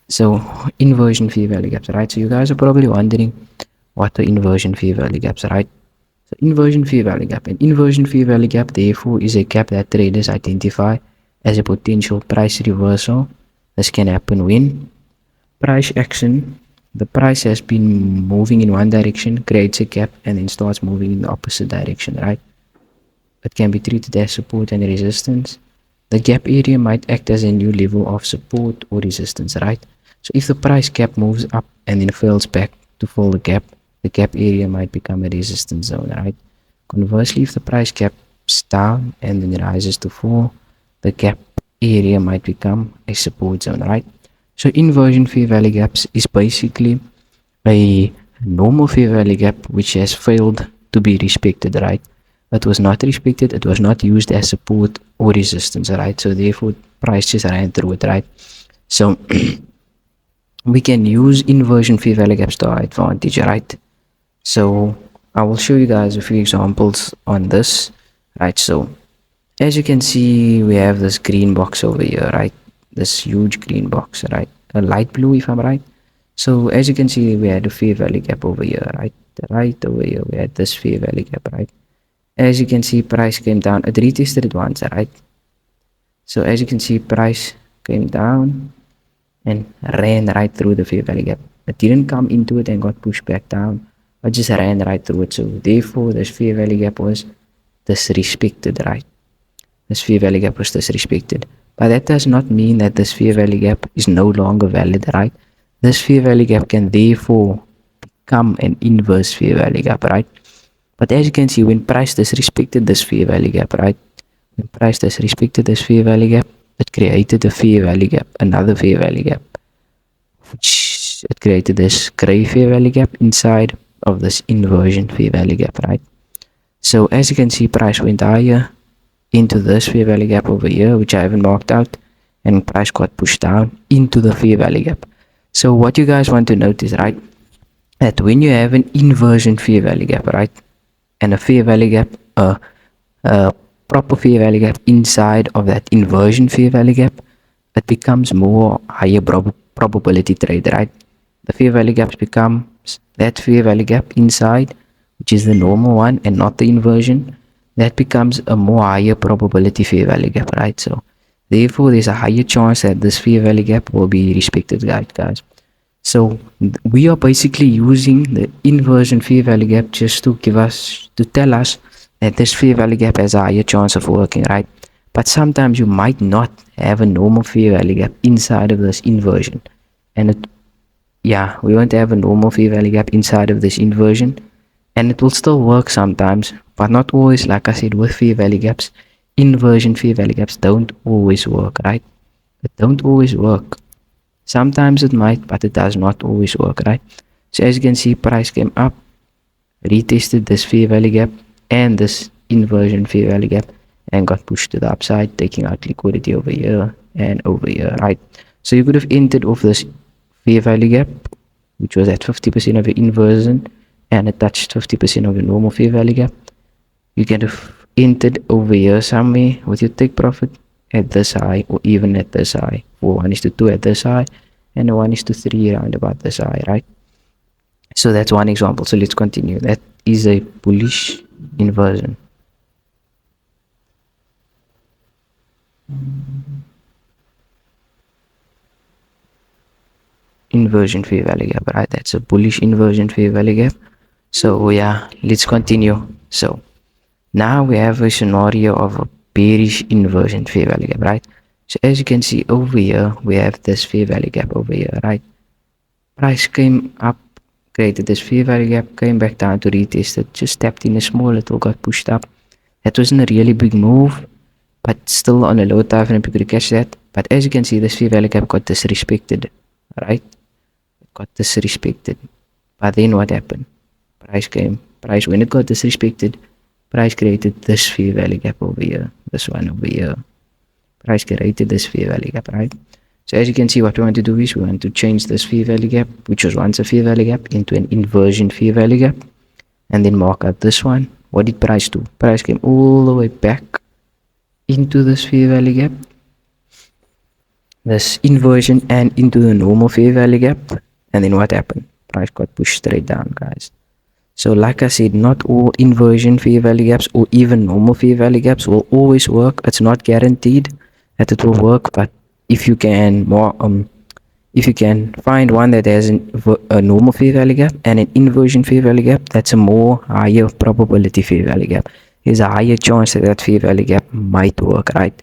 So inversion fair value gaps, right? So you guys are probably wondering what the inversion fair value gaps, right? So inversion fair value gap. An inversion fair value gap, therefore, is a gap that traders identify as a potential price reversal. This can happen when price action, the price has been moving in one direction, creates a gap, and then starts moving in the opposite direction, right? It can be treated as support and resistance. The gap area might act as a new level of support or resistance, right? So if the price gap moves up and then falls back to fill the gap area might become a resistance zone, right? Conversely, if the price gaps down and then rises to fall, the gap area might become a support zone, right? So inversion fair value gaps is basically a normal fair value gap which has failed to be respected, right? It was not respected, it was not used as support or resistance, right? So therefore price just ran through it, right? So we can use inversion fair value gaps to our advantage, right? So I will show you guys a few examples on this, right? So as you can see, we have this green box over here, right? This huge green box, right? A light blue, if I'm right. So as you can see, we had a fair value gap over here, right? Right over here, we had this fair value gap, right? As you can see, price came down. It retested it once, right? So as you can see, price came down and ran right through the fair value gap. It didn't come into it and got pushed back down. It just ran right through it. So therefore, this fair value gap was disrespected, right? This fair value gap was disrespected. But that does not mean that this fair value gap is no longer valid, right? This fair value gap can therefore become an inverse fair value gap, right? But as you can see, when price disrespected this fair value gap, right? When price disrespected this fair value gap, it created a fair value gap, another fair value gap, which it created this gray fair value gap inside of this inversion fair value gap, right? So as you can see, price went higher into this fair value gap over here, which I haven't marked out, and price got pushed down into the fair value gap. So what you guys want to notice, right, that when you have an inversion fair value gap, right, and a fair value gap, a proper fair value gap inside of that inversion fair value gap, it becomes more higher probability trade, right? The fair value gaps becomes that fair value gap inside, which is the normal one and not the inversion. That becomes a more higher probability fair value gap, right? So therefore, there's a higher chance that this fair value gap will be respected, right, guys? So we are basically using the inversion fair value gap just to tell us that this fair value gap has a higher chance of working, right? But sometimes you might not have a normal fair value gap inside of this inversion. And yeah, we won't have a normal fair value gap inside of this inversion. And it will still work sometimes, but not always. Like I said, with fair value gaps, inversion fair value gaps don't always work, right? It don't always work. Sometimes it might, but it does not always work, right? So as you can see, price came up, retested this fair value gap and this inversion fair value gap and got pushed to the upside, taking out liquidity over here and over here, right? So you could have entered off this fair value gap, which was at 50% of your inversion, and it touched 50% of your normal fair value gap. You can have entered over here somewhere with your take profit at this high or even at this high, or 1:2 at this high and 1:3 around about this high, right? So that's one example. So let's continue. That is a bullish inversion. Inversion fair value gap, right? That's a bullish inversion fair value gap. So yeah, let's continue. So now we have a scenario of a bearish inversion fair value gap, right? So as you can see over here, we have this fair value gap over here, right? Price came up, created this fair value gap, came back down to retest it, just tapped in a small little, got pushed up. That wasn't a really big move, but still on a low time frame, you could catch that. But as you can see, this fair value gap got disrespected, right? It got disrespected. But then what happened? Price, when it got disrespected, price created this fair value gap over here, this one over here. Price created this fair value gap, right? So as you can see, what we want to do is we want to change this fair value gap, which was once a fair value gap, into an inversion fair value gap, and then mark out this one. What did price do? Price came all the way back into this fair value gap, this inversion and into the normal fair value gap, and then what happened? Price got pushed straight down, guys. So like I said, not all inversion fair value gaps or even normal fair value gaps will always work. It's not guaranteed that it will work, but if you can find one that has a normal fair value gap and an inversion fair value gap, that's a more higher probability fair value gap. There's a higher chance that that fair value gap might work, right?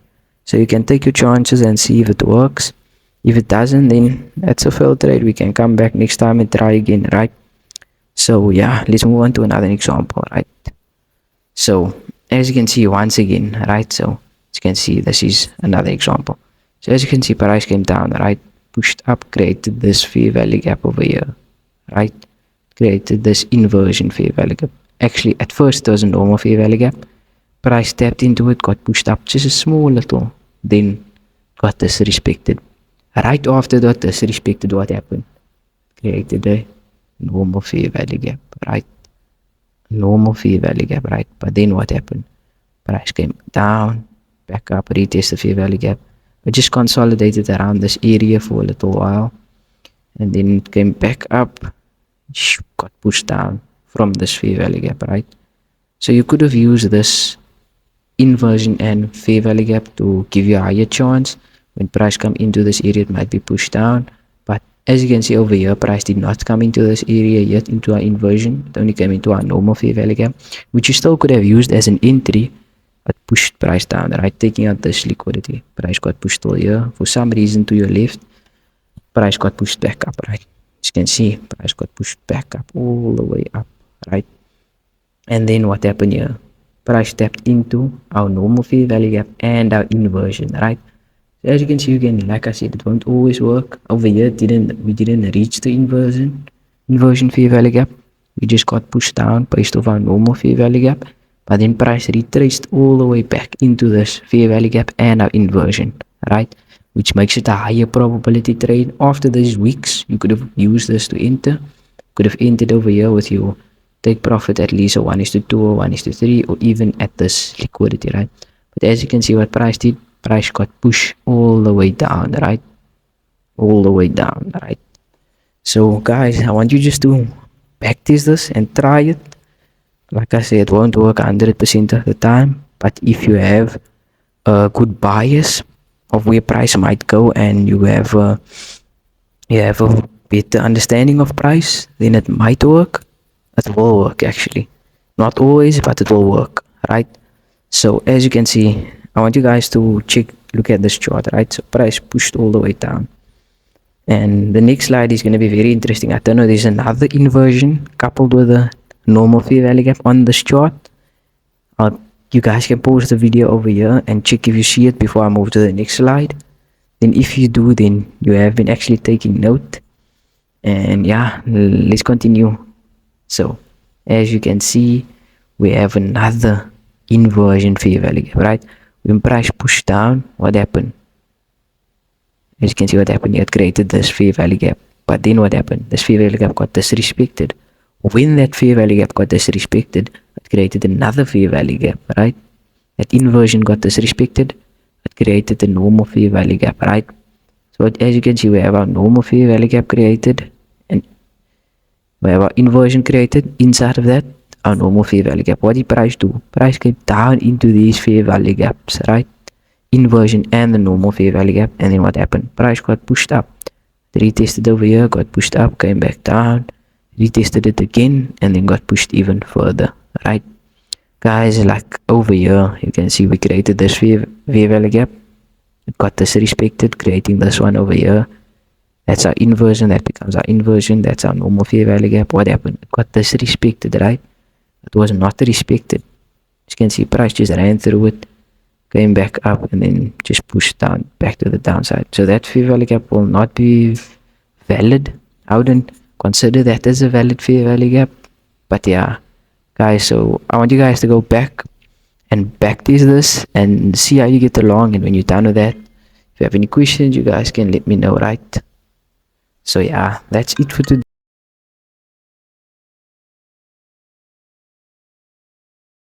So you can take your chances and see if it works. If it doesn't, then that's a failed trade. We can come back next time and try again, right? So yeah, let's move on to another example, right? So as you can see, once again, right? So as you can see, this is another example. So as you can see, price came down, right? Pushed up, created this fair value gap over here, right? Created this inversion fair value gap. Actually, at first there was a normal fair value gap. Price tapped into it, got pushed up just a small little, then got disrespected. Right after that disrespected, what happened? Created a normal fair value gap, right? Normal fair value gap, right? But then what happened? Price came down, back up, retest the fair value gap. It just consolidated around this area for a little while, and then it came back up, got pushed down from this fair value gap, right? So you could have used this inversion and fair value gap to give you a higher chance. When price come into this area, it might be pushed down, but as you can see over here, price did not come into this area yet, into our inversion. It only came into our normal fair value gap, which you still could have used as an entry, but pushed price down, right? Taking out this liquidity. Price got pushed all here. For some reason to your left, price got pushed back up, right? As you can see, price got pushed back up, all the way up, right? And then what happened here? Price tapped into our normal fair value gap and our inversion, right? So as you can see again, like I said, it won't always work. Over here, we didn't reach the inversion fair value gap. We just got pushed down based off our normal fair value gap. But then price retraced all the way back into this fair value gap and our inversion, right? Which makes it a higher probability trade. After these weeks, you could have used this to enter. Could have entered over here with your take profit at least a 1:2 or 1:3, or even at this liquidity, right? But as you can see, what price did, price got pushed all the way down, right? All the way down, right? So guys, I want you just to practice this and try it. Like I said, it won't work 100% of the time, but if you have a good bias of where price might go, and you have a better understanding of price, then it might work. It will work, actually. Not always, but it will work, right? So as you can see, I want you guys to look at this chart, right? So price pushed all the way down, and the next slide is going to be very interesting. I don't know, there's another inversion coupled with a normal fair value gap on this chart. You guys can pause the video over here and check if you see it before I move to the next slide. Then if you do, then you have been actually taking note. And yeah, let's continue. So as you can see, we have another inversion fair value gap, right? When price pushed down, what happened? As you can see, what happened here, it created this fair value gap. But then what happened? This fair value gap got disrespected. When that fair value gap got disrespected, it created another fair value gap, right? That inversion got disrespected, it created a normal fair value gap, right? So as you can see, we have our normal fair value gap created, and we have our inversion created. Inside of that, our normal fair value gap. What did price do? Price came down into these fair value gaps, right? Inversion and the normal fair value gap. And then what happened? Price got pushed up. Retested over here, got pushed up, came back down, retested it again, and then got pushed even further, right? Guys, like over here, you can see we created this fair value gap. It got disrespected, creating this one over here. That's our inversion. That becomes our inversion. That's our normal fair value gap. What happened? It got disrespected, right? It was not respected. As you can see, price just ran through it, came back up, and then just pushed down back to the downside. So that fair value gap will not be valid. I wouldn't consider that as a valid fair value gap. But yeah, guys, so I want you guys to go back and practice this and see how you get along. And when you're done with that, if you have any questions, you guys can let me know, right? So yeah, that's it for today.